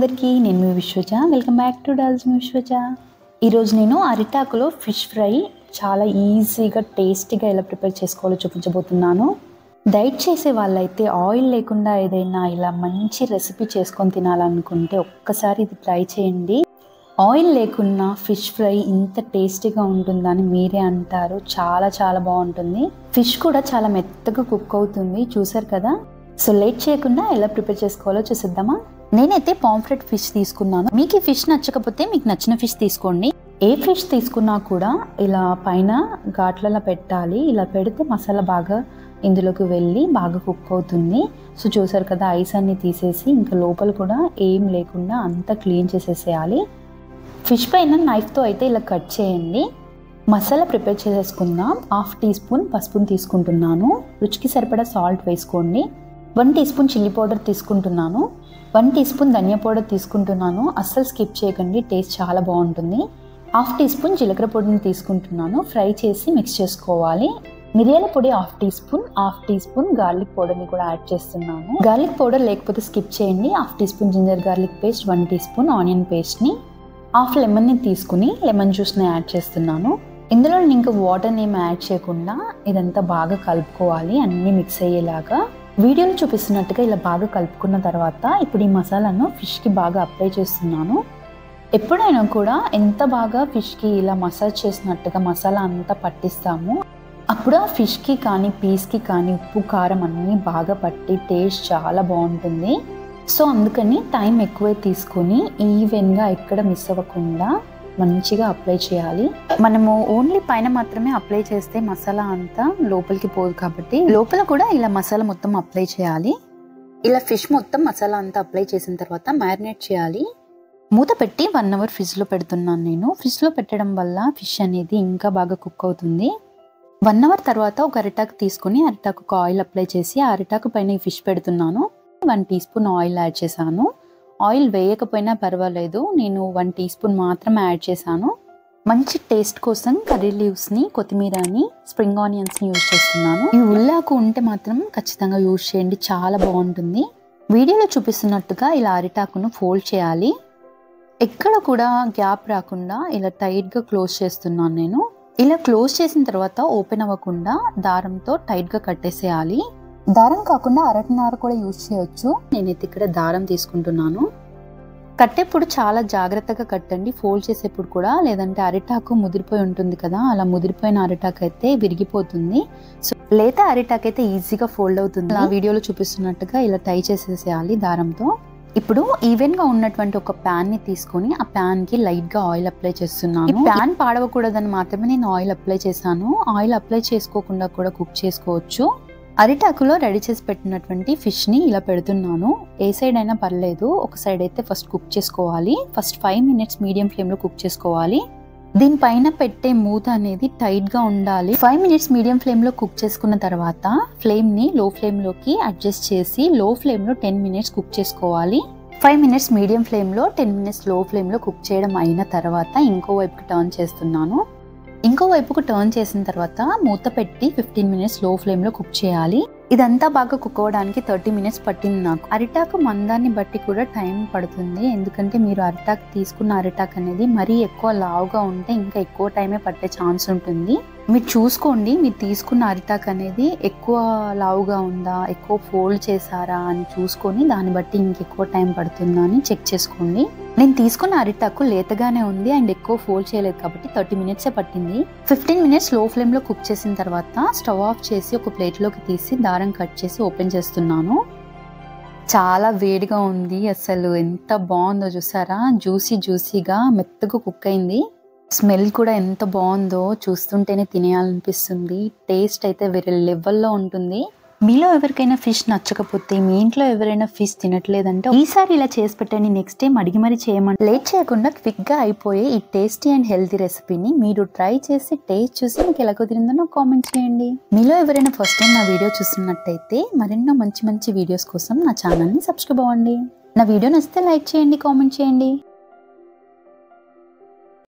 అందరికీ నేను మీ విశ్వజ welcome back to dolls మీ విశ్వజ। ఈరోజు నేను అరిటాకులో ఫిష్ ఫ్రై చాలా ఈజీగా టేస్టీగా ఎలా ప్రిపేర్ చేసుకోవాలో చూపించబోతున్నాను। డైట్ చేసే వాళ్ళైతే ఆయిల్ లేకుండా ఏదైనా ఇలా మంచి రెసిపీ చేసుకొని తినాలనుకుంటే ఒక్కసారి ఇది ట్రై చేయండి। ఆయిల్ లేకున్నా ఫిష్ ఫ్రై ఇంత టేస్టీగా ఉంటుందని మీరే అంటారు। చాలా చాలా బాగుంటుంది। ఫిష్ కూడా చాలా మెత్తగా కుక్ అవుతుంది, చూసారు కదా। సో లేట్ చేయకుండా ఎలా ప్రిపేర్ చేసుకోవాలో చూసేద్దామా। నేనైతే పాంఫ్రెట్ ఫిష్ తీసుకున్నాను। మీకు ఈ ఫిష్ నచ్చకపోతే మీకు నచ్చిన ఫిష్ తీసుకోండి। ఏ ఫిష్ తీసుకున్నా కూడా ఇలా పైన ఘాట్లలో పెట్టాలి। ఇలా పెడితే మసాలా బాగా ఇందులోకి వెళ్ళి బాగా కుక్ అవుతుంది। సో చూసారు కదా, ఐస్ అన్ని తీసేసి ఇంకా లోపల కూడా ఏం లేకుండా అంతా క్లీన్ చేసేసేయాలి। ఫిష్ పైన నైఫ్తో అయితే ఇలా కట్ చేయండి। మసాలా ప్రిపేర్ చేసేసుకుందాం। 1/2 టీ స్పూన్ పసుపుని తీసుకుంటున్నాను। రుచికి సరిపడా సాల్ట్ వేసుకోండి। 1 టీ స్పూన్ చిల్లీ పౌడర్ తీసుకుంటున్నాను। 1 టీ స్పూన్ ధనియా పౌడర్ తీసుకుంటున్నాను। అస్సలు స్కిప్ చేయకండి, టేస్ట్ చాలా బాగుంటుంది। 1/2 టీ స్పూన్ జీలకర్ర పొడిని తీసుకుంటున్నాను। ఫ్రై చేసి మిక్స్ చేసుకోవాలి। మిరియాల పొడి 1/2 teaspoon, 1/2 teaspoon garlic పౌడర్ని కూడా యాడ్ చేస్తున్నాను। గార్లిక్ పౌడర్ లేకపోతే స్కిప్ చేయండి। 1/2 teaspoon ginger garlic paste, 1 teaspoon onion పేస్ట్ని, 1/2 లెమన్ని తీసుకుని లెమన్ జ్యూస్ని యాడ్ చేస్తున్నాను। ఇందులో నేను ఇంకా వాటర్ని ఏమి యాడ్ చేయకుండా ఇదంతా బాగా కలుపుకోవాలి, అన్నీ మిక్స్ అయ్యేలాగా। వీడియోలో చూపిస్తున్నట్టుగా ఇలా బాగా కలుపుకున్న తర్వాత ఇప్పుడు ఈ మసాలాను ఫిష్కి బాగా అప్లై చేస్తున్నాను। ఎప్పుడైనా కూడా ఎంత బాగా ఫిష్కి ఇలా మసాజ్ చేసినట్టుగా మసాలా అంతా పట్టిస్తాము, అప్పుడు ఆ ఫిష్కి కానీ పీస్కి కానీ ఉప్పు కారం అన్నీ బాగా పట్టి టేస్ట్ చాలా బాగుంటుంది। సో అందుకని టైం ఎక్కువే తీసుకొని ఈవెన్గా ఎక్కడ మిస్ అవ్వకుండా మంచిగా అప్లై చేయాలి। మనము ఓన్లీ పైన మాత్రమే అప్లై చేస్తే మసాలా అంతా లోపలికి పోదు కాబట్టి లోపల కూడా ఇలా మసాలా మొత్తం అప్లై చేయాలి। ఇలా ఫిష్ మొత్తం మసాలా అంతా అప్లై చేసిన తర్వాత మ్యారినేట్ చేయాలి। మూత పెట్టి 1 అవర్ ఫ్రిడ్జ్లో పెడుతున్నాను నేను। ఫ్రిడ్జ్లో పెట్టడం వల్ల ఫిష్ అనేది ఇంకా బాగా కుక్ అవుతుంది। 1 అవర్ తర్వాత ఒక అరిటాకు తీసుకుని అరిటాకు ఆయిల్ అప్లై చేసి ఆ అరిటాకు పైన ఈ ఫిష్ పెడుతున్నాను। 1 టీ స్పూన్ ఆయిల్ యాడ్ చేశాను। ఆయిల్ వేయకపోయినా పర్వాలేదు, నేను 1 టీ స్పూన్ మాత్రం యాడ్ చేశాను। మంచి టేస్ట్ కోసం కర్రీ లీవ్స్ని, కొత్తిమీరని, స్ప్రింగ్ ఆనియన్స్ని యూజ్ చేస్తున్నాను। ఈ ఉల్లాకు ఉంటే మాత్రం ఖచ్చితంగా యూజ్ చేయండి, చాలా బాగుంటుంది। వీడియోలో చూపిస్తున్నట్టుగా ఇలా అరిటాకును ఫోల్డ్ చేయాలి। ఎక్కడ కూడా గ్యాప్ రాకుండా ఇలా టైట్గా క్లోజ్ చేస్తున్నాను నేను। ఇలా క్లోజ్ చేసిన తర్వాత ఓపెన్ అవ్వకుండా దారంతో టైట్గా కట్టేసేయాలి। దారం కాకుండా అరటినార కూడా యూజ్ చేయొచ్చు। నేనైతే ఇక్కడ దారం తీసుకుంటున్నాను। కట్టేప్పుడు చాలా జాగ్రత్తగా కట్టండి, ఫోల్డ్ చేసేప్పుడు కూడా, లేదంటే అరిటాకు ముదిరిపోయి ఉంటుంది కదా, అలా ముదిరిపోయిన అరిటాకు అయితే విరిగిపోతుంది। సో లేత అరిటాకు అయితే ఈజీగా ఫోల్డ్ అవుతుంది। ఆ వీడియోలో చూపిస్తున్నట్టుగా ఇలా టై చేసేసేయాలి దారంతో। ఇప్పుడు ఈవెన్గా ఉన్నటువంటి ఒక ప్యాన్ని తీసుకొని ఆ ప్యాన్కి లైట్గా ఆయిల్ అప్లై చేస్తున్నాను। ఈ ప్యాన్ పాడవకూడదని మాత్రమే నేను ఆయిల్ అప్లై చేశాను। ఆయిల్ అప్లై చేసుకోకుండా కూడా కుక్ చేసుకోవచ్చు। అరిటాకులో రెడీ చేసి పెట్టినటువంటి ఫిష్ని ఇలా పెడుతున్నాను। ఏ సైడ్ అయినా పర్లేదు, ఒక సైడ్ అయితే ఫస్ట్ కుక్ చేసుకోవాలి। ఫస్ట్ 5 మినిట్స్ మీడియం ఫ్లేమ్లో కుక్ చేసుకోవాలి। దీనిపైన పెట్టే మూత అనేది టైట్గా ఉండాలి। 5 మినిట్స్ మీడియం ఫ్లేమ్లో కుక్ చేసుకున్న తర్వాత ఫ్లేమ్ని లో ఫ్లేమ్లోకి అడ్జస్ట్ చేసి లో ఫ్లేమ్లో 10 మినిట్స్ కుక్ చేసుకోవాలి। 5 మినిట్స్ మీడియం ఫ్లేమ్లో, 10 మినిట్స్ లో ఫ్లేమ్లో కుక్ చేయడం అయిన తర్వాత ఇంకో వైపుకి టర్న్ చేస్తున్నాను। ఇంకో వైపుకు టర్న్ చేసిన తర్వాత మూత పెట్టి 15 మినిట్స్ లో ఫ్లేమ్లో కుక్ చేయాలి। ఇదంతా బాగా కుక్ అవ్వడానికి 30 మినిట్స్ పట్టింది నాకు। అరిటాకు మందాన్ని బట్టి కూడా టైం పడుతుంది, ఎందుకంటే మీరు అరిటాకు తీసుకున్న అరిటాకు అనేది మరీ ఎక్కువ లావుగా ఉంటే ఇంకా ఎక్కువ టైమే పట్టే ఛాన్స్ ఉంటుంది। మీరు చూసుకోండి, మీరు తీసుకున్న అరిటాకు అనేది ఎక్కువ లావుగా ఉందా, ఎక్కువ ఫోల్డ్ చేశారా అని చూసుకొని దాన్ని బట్టి ఇంకెక్కువ టైం పడుతుందా అని చెక్ చేసుకోండి। నేను తీసుకున్న అరిటాకు లేతగానే ఉంది అండ్ ఎక్కువ ఫోల్డ్ చేయలేదు కాబట్టి 30 మినిట్సే పట్టింది। 15 మినిట్స్ లో ఫ్లేమ్లో కుక్ చేసిన తర్వాత స్టవ్ ఆఫ్ చేసి ఒక ప్లేట్లోకి తీసి దారం కట్ చేసి ఓపెన్ చేస్తున్నాను। చాలా వేడిగా ఉంది, అసలు ఎంత బాగుందో చూసారా, జ్యూసీగా మెత్తగా కుక్ అయింది। స్మెల్ కూడా ఎంత బాగుందో, చూస్తుంటేనే తినేయాలనిపిస్తుంది। టేస్ట్ అయితే వేరే లెవెల్లో ఉంటుంది। మీలో ఎవరికైనా ఫిష్ నచ్చకపోతే, మీ ఇంట్లో ఎవరైనా ఫిష్ తినట్లేదంటే ఈసారి ఇలా చేసి పెట్టండి, నెక్స్ట్ టైం అడిగి మరీ చేయమంటే లేట్ చేయకుండా క్విక్గా అయిపోయే ఈ టేస్టీ అండ్ హెల్తీ రెసిపీని మీరు ట్రై చేసి టేస్ట్ చూసి మీకు ఎలా కుదిరిందో నాకు కామెంట్ చేయండి। మీలో ఎవరైనా ఫస్ట్ టైం నా వీడియో చూస్తున్నట్టయితే మరెన్నో మంచి వీడియోస్ కోసం నా ఛానల్ని సబ్స్క్రైబ్ అవ్వండి। నా వీడియో నచ్చితే లైక్ చేయండి, కామెంట్ చేయండి।